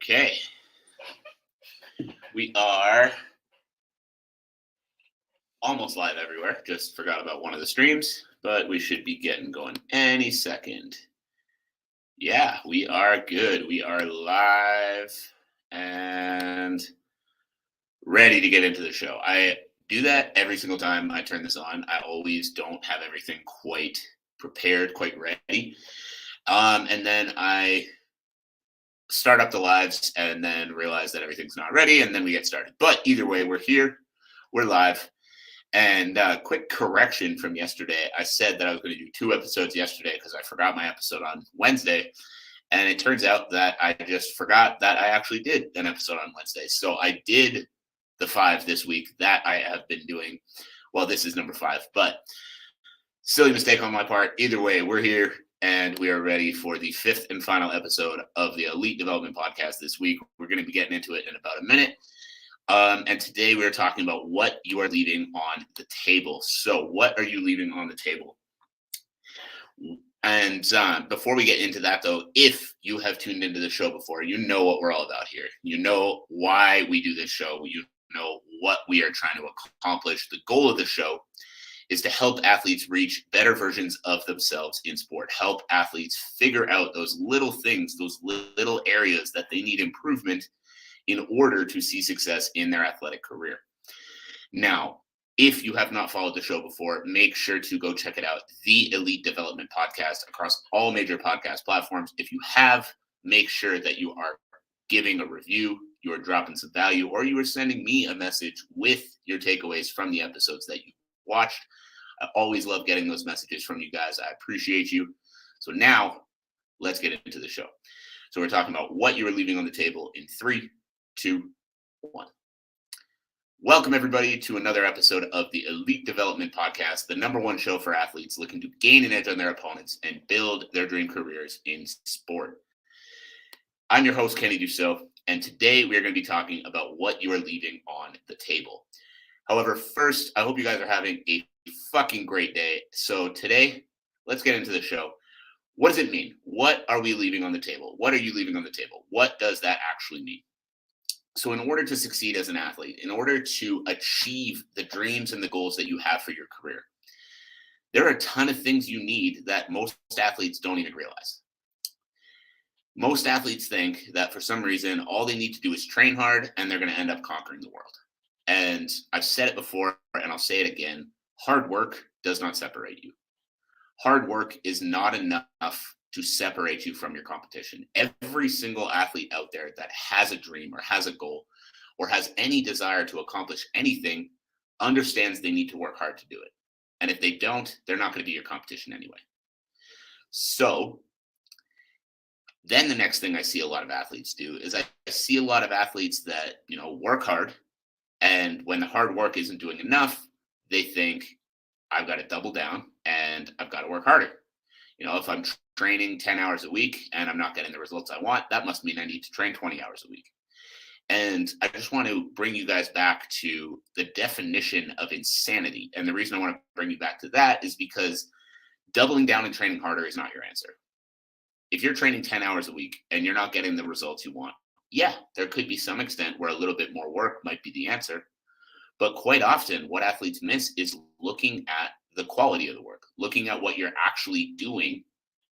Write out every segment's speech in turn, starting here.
Okay. We are almost live everywhere. Just forgot about one of the streams, but we should be getting going any second. Yeah, we are good. We are live and ready to get into the show. I do that every single time I turn this on. I always don't have everything quite prepared, quite ready. And then I start up the lives and then realize that everything's not ready, and then we get started. But either way, we're here, we're live. And quick correction from yesterday. I said that I was going to do 2 episodes yesterday because I forgot my episode on Wednesday. And it turns out that I just forgot that I actually did an episode on Wednesday. So I did the 5 this week that I have been doing. Well, this is number 5, but silly mistake on my part. Either way, we're here and we are ready for the 5th and final episode of the Elite Development Podcast this week. We're going to be getting into it in about a minute. And today we're talking about what you are leaving on the table. So what are you leaving on the table? And before we get into that, though, if you have tuned into the show before, you know what we're all about here. You know why we do this show. You know what we are trying to accomplish. The goal of the show is to help athletes reach better versions of themselves in sport, help athletes figure out those little things, those little areas that they need improvement in order to see success in their athletic career. Now, if you have not followed the show before, make sure to go check it out, the Elite Development Podcast, across all major podcast platforms. If you have, make sure that you are giving a review, you are dropping some value, or you are sending me a message with your takeaways from the episodes that you watched. I always love getting those messages from you guys. I appreciate you. So now, let's get into the show. So we're talking about what you are leaving on the table in 3, 2, 1. Welcome, everybody, to another episode of the Elite Development Podcast, the #1 show for athletes looking to gain an edge on their opponents and build their dream careers in sport. I'm your host, Kenny Dusseault, and today we are going to be talking about what you are leaving on the table. However, first, I hope you guys are having a fucking great day. So today, let's get into the show. What does it mean? What are we leaving on the table? What are you leaving on the table? What does that actually mean? So in order to succeed as an athlete, in order to achieve the dreams and the goals that you have for your career, there are a ton of things you need that most athletes don't even realize. Most athletes think that for some reason, all they need to do is train hard and they're going to end up conquering the world. And I've said it before and I'll say it again. Hard work does not separate you. Hard work is not enough to separate you from your competition. Every single athlete out there that has a dream or has a goal or has any desire to accomplish anything understands they need to work hard to do it. And if they don't, they're not going to be your competition anyway. So then the next thing I see a lot of athletes do is I see a lot of athletes that, work hard. And when the hard work isn't doing enough, they think, I've got to double down and I've got to work harder. If I'm training 10 hours a week and I'm not getting the results I want, that must mean I need to train 20 hours a week. And I just want to bring you guys back to the definition of insanity. And the reason I want to bring you back to that is because doubling down and training harder is not your answer. If you're training 10 hours a week and you're not getting the results you want, yeah, there could be some extent where a little bit more work might be the answer. But quite often, what athletes miss is looking at the quality of the work, looking at what you're actually doing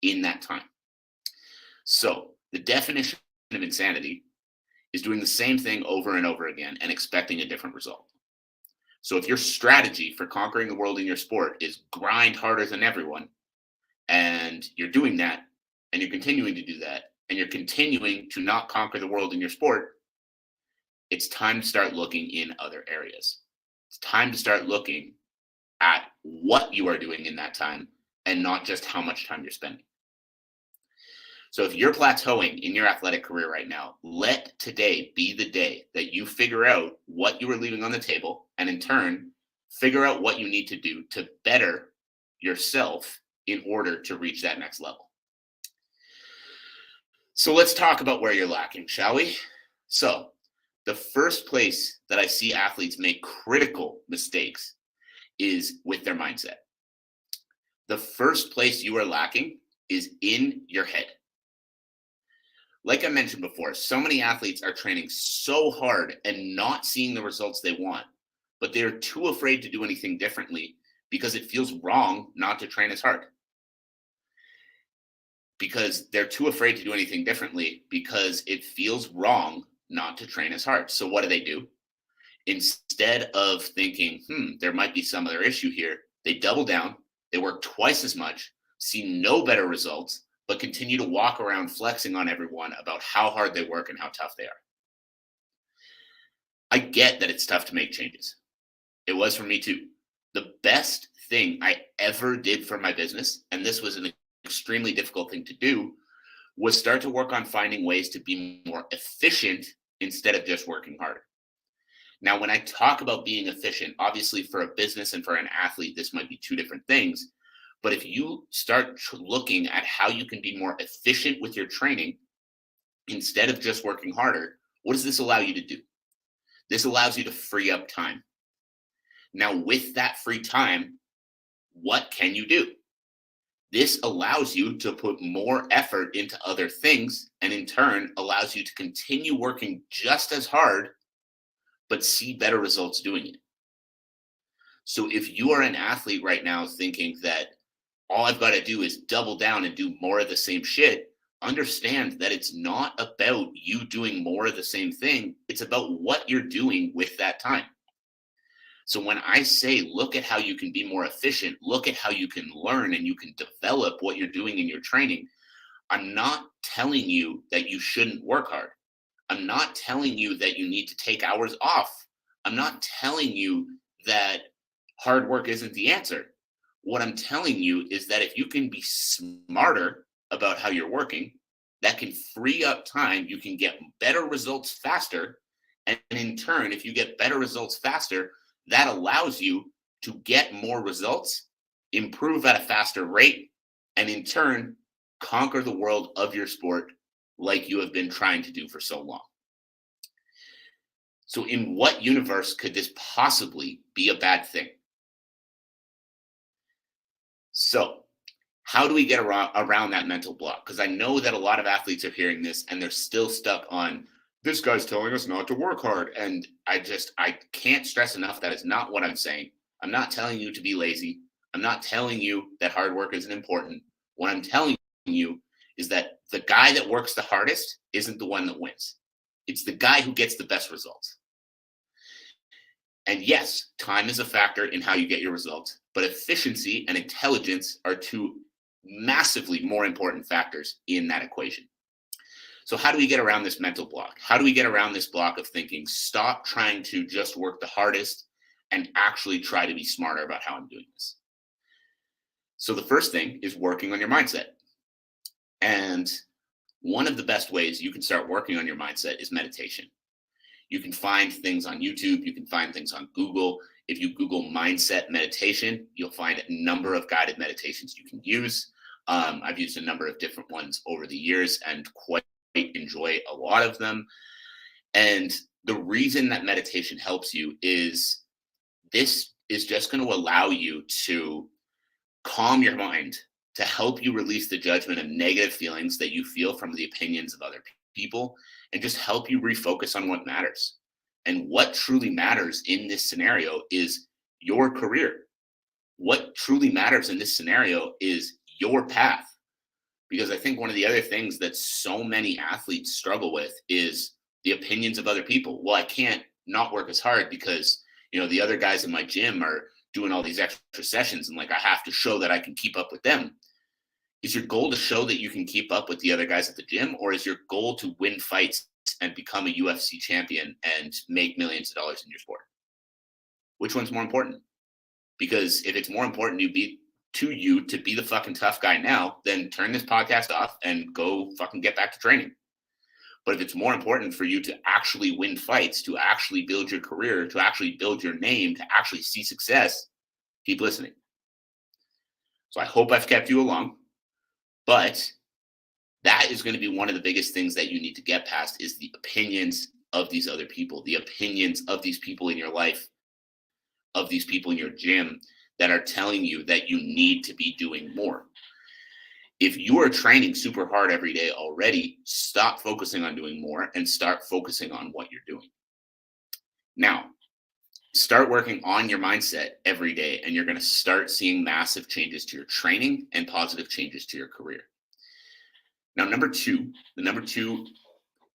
in that time. So the definition of insanity is doing the same thing over and over again and expecting a different result. So if your strategy for conquering the world in your sport is grind harder than everyone, and you're doing that, and you're continuing to do that, and you're continuing to not conquer the world in your sport, it's time to start looking in other areas. It's time to start looking at what you are doing in that time and not just how much time you're spending. So if you're plateauing in your athletic career right now, let today be the day that you figure out what you are leaving on the table and in turn, figure out what you need to do to better yourself in order to reach that next level. So let's talk about where you're lacking, shall we? So the first place that I see athletes make critical mistakes is with their mindset. The first place you are lacking is in your head. like I mentioned before, so many athletes are training so hard and not seeing the results they want, but they're too afraid to do anything differently because it feels wrong not to train as hard. Because they're too afraid to do anything differently because it feels wrong not to train as hard. So what do? Instead of thinking, there might be some other issue here, they double down, they work twice as much, see no better results, but continue to walk around flexing on everyone about how hard they work and how tough they are. I get that it's tough to make changes. It was for me too. The best thing I ever did for my business, and this was an extremely difficult thing to do, was start to work on finding ways to be more efficient instead of just working harder. Now, when I talk about being efficient, obviously for a business and for an athlete, this might be two different things. But if you start looking at how you can be more efficient with your training instead of just working harder, what does this allow you to do? This allows you to free up time. Now, with that free time, what can you do? This allows you to put more effort into other things, and in turn allows you to continue working just as hard, but see better results doing it. So if you are an athlete right now thinking that all I've got to do is double down and do more of the same shit, understand that it's not about you doing more of the same thing. It's about what you're doing with that time. So when I say, look at how you can be more efficient, look at how you can learn and you can develop what you're doing in your training, I'm not telling you that you shouldn't work hard. I'm not telling you that you need to take hours off. I'm not telling you that hard work isn't the answer. What I'm telling you is that if you can be smarter about how you're working, that can free up time. You can get better results faster. And in turn, if you get better results faster, that allows you to get more results, improve at a faster rate, and in turn, conquer the world of your sport like you have been trying to do for so long. So in what universe could this possibly be a bad thing? So how do we get around that mental block? Because I know that a lot of athletes are hearing this and they're still stuck on, this guy's telling us not to work hard. And I can't stress enough that is not what I'm saying. I'm not telling you to be lazy. I'm not telling you that hard work isn't important. What I'm telling you is that the guy that works the hardest isn't the one that wins. It's the guy who gets the best results. And yes, time is a factor in how you get your results, but efficiency and intelligence are two massively more important factors in that equation. So how do we get around this mental block? How do we get around this block of thinking, stop trying to just work the hardest and actually try to be smarter about how I'm doing this? So the first thing is working on your mindset. And one of the best ways you can start working on your mindset is meditation. You can find things on YouTube. You can find things on Google. If you Google mindset meditation, you'll find a number of guided meditations you can use. I've used a number of different ones over the years and quite enjoy a lot of them. And the reason that meditation helps you is this is just going to allow you to calm your mind, to help you release the judgment of negative feelings that you feel from the opinions of other people, and just help you refocus on what matters. And what truly matters in this scenario is your career. What truly matters in this scenario is your path. Because I think one of the other things that so many athletes struggle with is the opinions of other people. Well, I can't not work as hard because, the other guys in my gym are doing all these extra sessions and I have to show that I can keep up with them. Is your goal to show that you can keep up with the other guys at the gym, or is your goal to win fights and become a UFC champion and make millions of dollars in your sport? Which one's more important? Because if it's more important to be the fucking tough guy now, then turn this podcast off and go fucking get back to training. But if it's more important for you to actually win fights, to actually build your career, to actually build your name, to actually see success, keep listening. So I hope I've kept you along, but that is going to be one of the biggest things that you need to get past is the opinions of these other people, the opinions of these people in your life, of these people in your gym that are telling you that you need to be doing more. If you are training super hard every day already, stop focusing on doing more and start focusing on what you're doing. Now, start working on your mindset every day, and you're going to start seeing massive changes to your training and positive changes to your career. Now,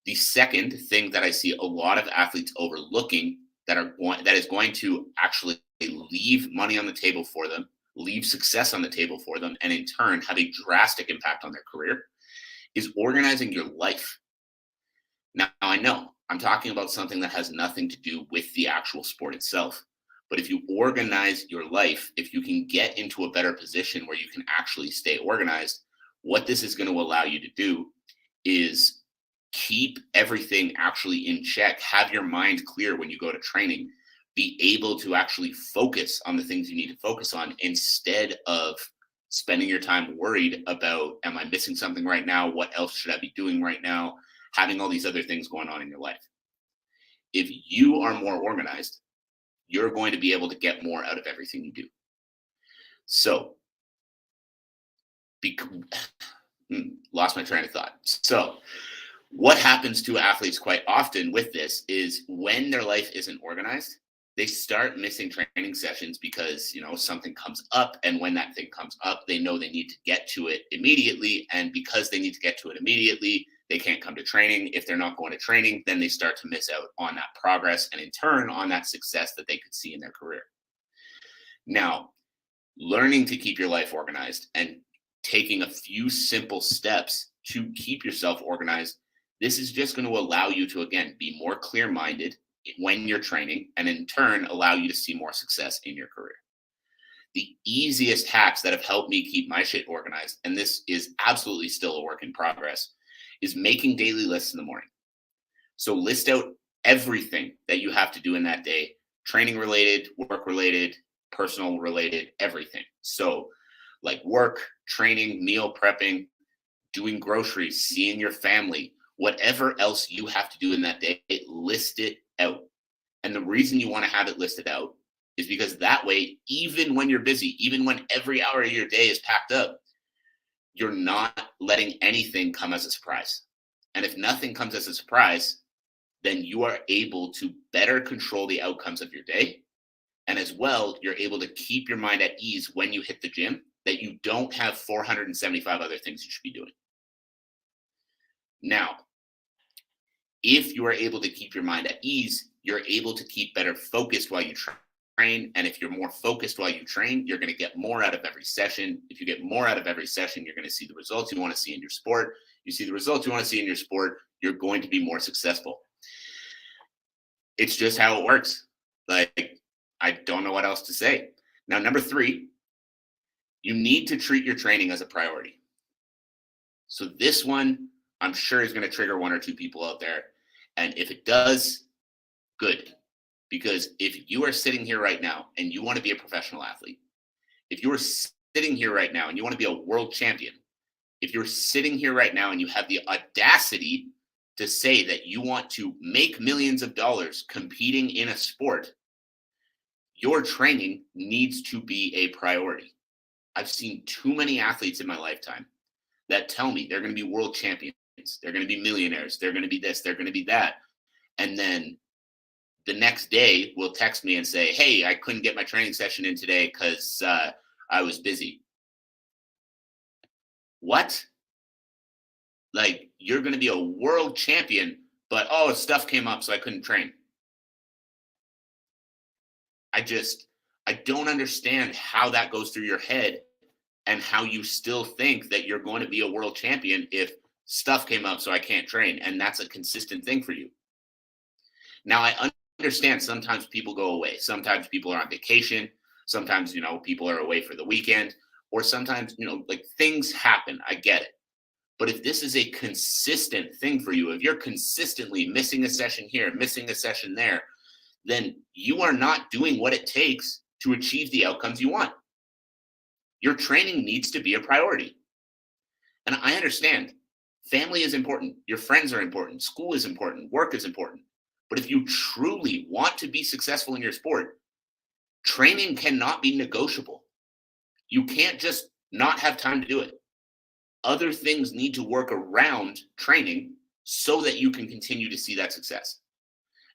the second thing that I see a lot of athletes overlooking that is going to actually leave money on the table for them, leave success on the table for them, and in turn have a drastic impact on their career is organizing your life. Now, I know I'm talking about something that has nothing to do with the actual sport itself. But if you organize your life, if you can get into a better position where you can actually stay organized, what this is going to allow you to do is keep everything actually in check, have your mind clear when you go to training, be able to actually focus on the things you need to focus on instead of spending your time worried about, am I missing something right now? What else should I be doing right now? Having all these other things going on in your life. If you are more organized, you're going to be able to get more out of everything you do. So, lost my train of thought. So, what happens to athletes quite often with this is when their life isn't organized, they start missing training sessions because, something comes up. And when that thing comes up, they know they need to get to it immediately. And because they need to get to it immediately, they can't come to training. If they're not going to training, then they start to miss out on that progress and in turn on that success that they could see in their career. Now, learning to keep your life organized and taking a few simple steps to keep yourself organized, this is just going to allow you to, again, be more clear-minded when you're training and in turn allow you to see more success in your career. The easiest hacks that have helped me keep my shit organized, and this is absolutely still a work in progress, is making daily lists in the morning. So list out everything that you have to do in that day, training related, work related, personal related, everything. So like work, training, meal prepping, doing groceries, seeing your family, whatever else you have to do in that day, list it out. And the reason you want to have it listed out is because that way, even when you're busy, even when every hour of your day is packed up, you're not letting anything come as a surprise. And if nothing comes as a surprise, then you are able to better control the outcomes of your day. And as well, you're able to keep your mind at ease when you hit the gym, that you don't have 475 other things you should be doing. Now, if you are able to keep your mind at ease, you're able to keep better focused while you train. And if you're more focused while you train, you're going to get more out of every session. If you get more out of every session, you're going to see the results you want to see in your sport. You see the results you want to see in your sport, you're going to be more successful. It's just how it works. Like, I don't know what else to say. Now, number 3, you need to treat your training as a priority. So this one, I'm sure is going to trigger 1 or 2 people out there. And if it does, good. Because if you are sitting here right now and you want to be a professional athlete, if you are sitting here right now and you want to be a world champion, if you're sitting here right now and you have the audacity to say that you want to make millions of dollars competing in a sport, your training needs to be a priority. I've seen too many athletes in my lifetime that tell me they're going to be world champions, they're going to be millionaires, they're going to be this, they're going to be that. And then the next day will text me and say, hey, I couldn't get my training session in today because I was busy. What? Like, you're going to be a world champion, but stuff came up, so I couldn't train. I don't understand how that goes through your head and how you still think that you're going to be a world champion if stuff came up, so I can't train. And that's a consistent thing for you. Now, I understand sometimes people go away. Sometimes people are on vacation. Sometimes, people are away for the weekend. Or sometimes, like things happen. I get it. But if this is a consistent thing for you, if you're consistently missing a session here, missing a session there, then you are not doing what it takes to achieve the outcomes you want. Your training needs to be a priority. And I understand family is important. Your friends are important. School is important. Work is important. But if you truly want to be successful in your sport, training cannot be negotiable. You can't just not have time to do it. Other things need to work around training so that you can continue to see that success.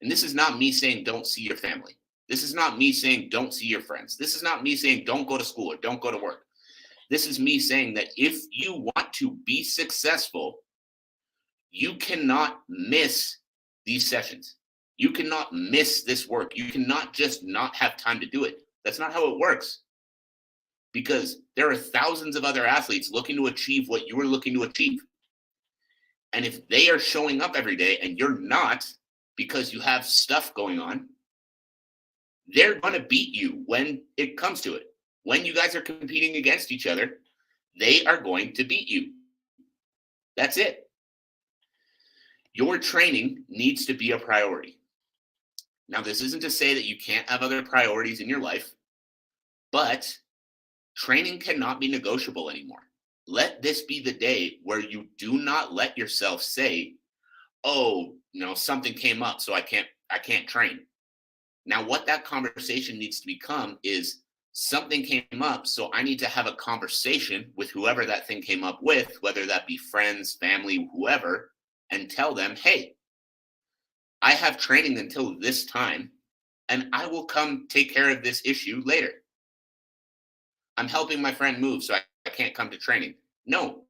And this is not me saying don't see your family. This is not me saying don't see your friends. This is not me saying don't go to school or don't go to work. This is me saying that if you want to be successful, you cannot miss these sessions. You cannot miss this work. You cannot just not have time to do it. That's not how it works. Because there are thousands of other athletes looking to achieve what you are looking to achieve. And if they are showing up every day and you're not, because you have stuff going on, they're going to beat you when it comes to it. When you guys are competing against each other, they are going to beat you. That's it. Your training needs to be a priority. Now, this isn't to say that you can't have other priorities in your life, but training cannot be negotiable anymore. Let this be the day where you do not let yourself say, oh, something came up, so I can't train. Now, what that conversation needs to become is something came up, so I need to have a conversation with whoever that thing came up with, whether that be friends, family, whoever, and tell them, hey, I have training until this time, and I will come take care of this issue later. I'm helping my friend move, so I can't come to training. No,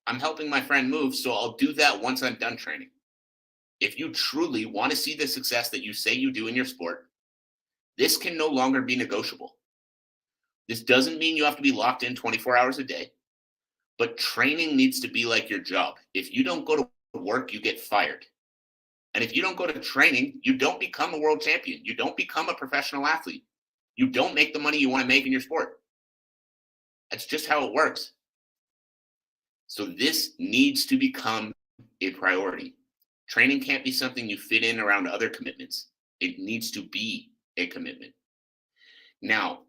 I'm helping my friend move, so I'll do that once I'm done training. If you truly want to see the success that you say you do in your sport, this can no longer be negotiable. This doesn't mean you have to be locked in 24 hours a day, but training needs to be like your job. If you don't go to work, you get fired. And if you don't go to training, you don't become a world champion. You don't become a professional athlete. You don't make the money you want to make in your sport. That's just how it works. So this needs to become a priority. Training can't be something you fit in around other commitments. It needs to be a commitment. Now,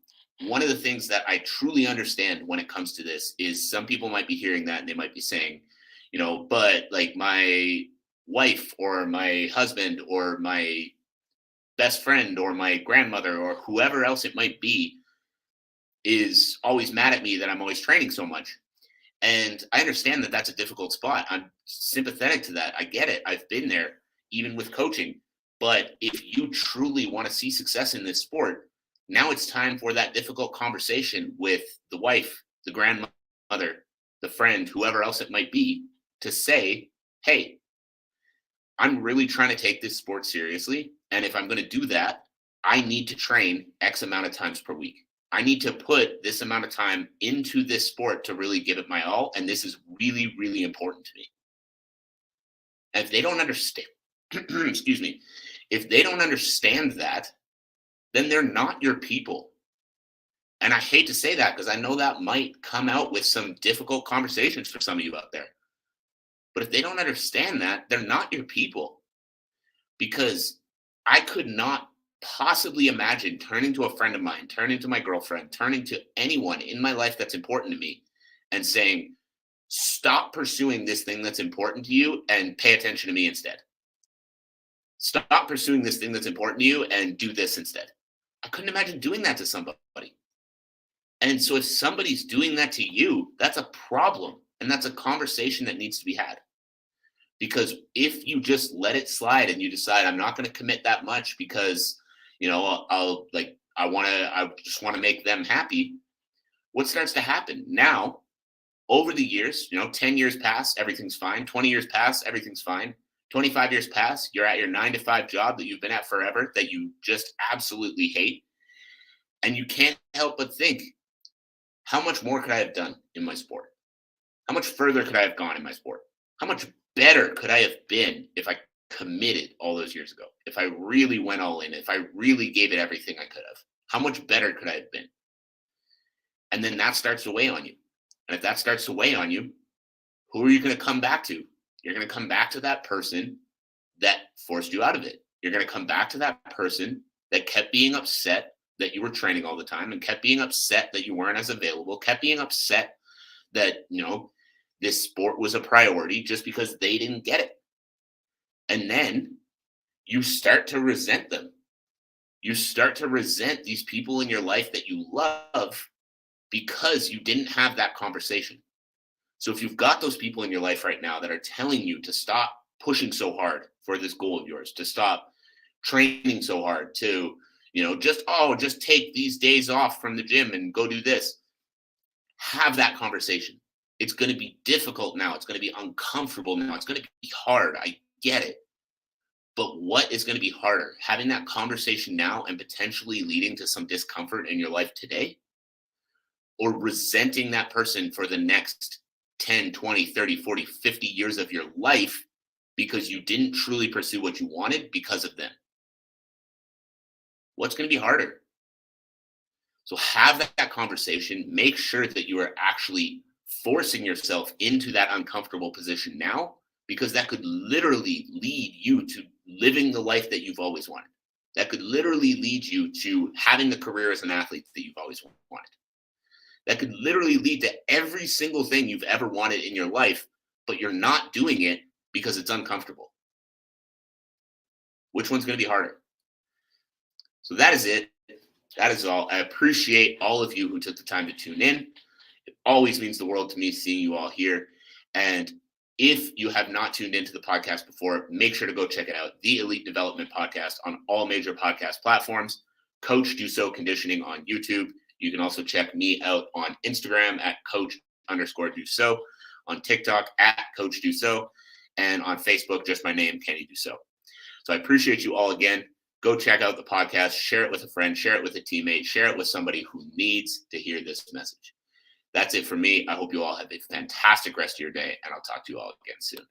one of the things that I truly understand when it comes to this is some people might be hearing that and they might be saying, but like my wife or my husband or my best friend or my grandmother or whoever else it might be is always mad at me that I'm always training so much. And I understand that that's a difficult spot. I'm sympathetic to that. I get it. I've been there, even with coaching. But if you truly want to see success in this sport, now it's time for that difficult conversation with the wife, the grandmother, the friend, whoever else it might be, to say, hey, I'm really trying to take this sport seriously. And if I'm going to do that, I need to train X amount of times per week. I need to put this amount of time into this sport to really give it my all. And this is really, really important to me. And if they don't understand, excuse me, if they don't understand that, then they're not your people. And I hate to say that because I know that might come out with some difficult conversations for some of you out there. But if they don't understand that, they're not your people. Because I could not possibly imagine turning to a friend of mine, turning to my girlfriend, turning to anyone in my life that's important to me and saying, stop pursuing this thing that's important to you and pay attention to me instead. Stop pursuing this thing that's important to you and do this instead. I couldn't imagine doing that to somebody. And so if somebody's doing that to you, that's a problem. And that's a conversation that needs to be had. Because if you just let it slide and you decide I'm not going to commit that much because, I just want to make them happy, what starts to happen? Now, over the years, 10 years pass, everything's fine. 20 years pass, everything's fine. 25 years pass, you're at your 9-to-5 job that you've been at forever, that you just absolutely hate. And you can't help but think, how much more could I have done in my sport? How much further could I have gone in my sport? How much better could I have been if I committed all those years ago? If I really went all in, if I really gave it everything I could have, how much better could I have been? And then that starts to weigh on you. And if that starts to weigh on you, who are you going to come back to? You're going to come back to that person that forced you out of it. You're going to come back to that person that kept being upset that you were training all the time and kept being upset that you weren't as available, kept being upset that, this sport was a priority just because they didn't get it. And then you start to resent them. You start to resent these people in your life that you love because you didn't have that conversation. So if you've got those people in your life right now that are telling you to stop pushing so hard for this goal of yours, to stop training so hard, to, just take these days off from the gym and go do this, have that conversation. It's going to be difficult now. It's going to be uncomfortable now. It's going to be hard. I get it. But what is going to be harder? Having that conversation now and potentially leading to some discomfort in your life today? Or resenting that person for the next 10, 20, 30, 40, 50 years of your life because you didn't truly pursue what you wanted because of them? What's going to be harder? So have that conversation. Make sure that you are actually forcing yourself into that uncomfortable position now, because that could literally lead you to living the life that you've always wanted. That could literally lead you to having the career as an athlete that you've always wanted. That could literally lead to every single thing you've ever wanted in your life, but you're not doing it because it's uncomfortable. Which one's going to be harder? So that is it. That is all. I appreciate all of you who took the time to tune in. It always means the world to me seeing you all here. And if you have not tuned into the podcast before, make sure to go check it out. The Elite Development Podcast on all major podcast platforms. Coach Dusseault Conditioning on YouTube. You can also check me out on Instagram at Coach_Dusseault, on TikTok at Coach Dusseault, and on Facebook, just my name, Kenny Dusseault. So I appreciate you all again. Go check out the podcast, share it with a friend, share it with a teammate, share it with somebody who needs to hear this message. That's it for me. I hope you all have a fantastic rest of your day, and I'll talk to you all again soon.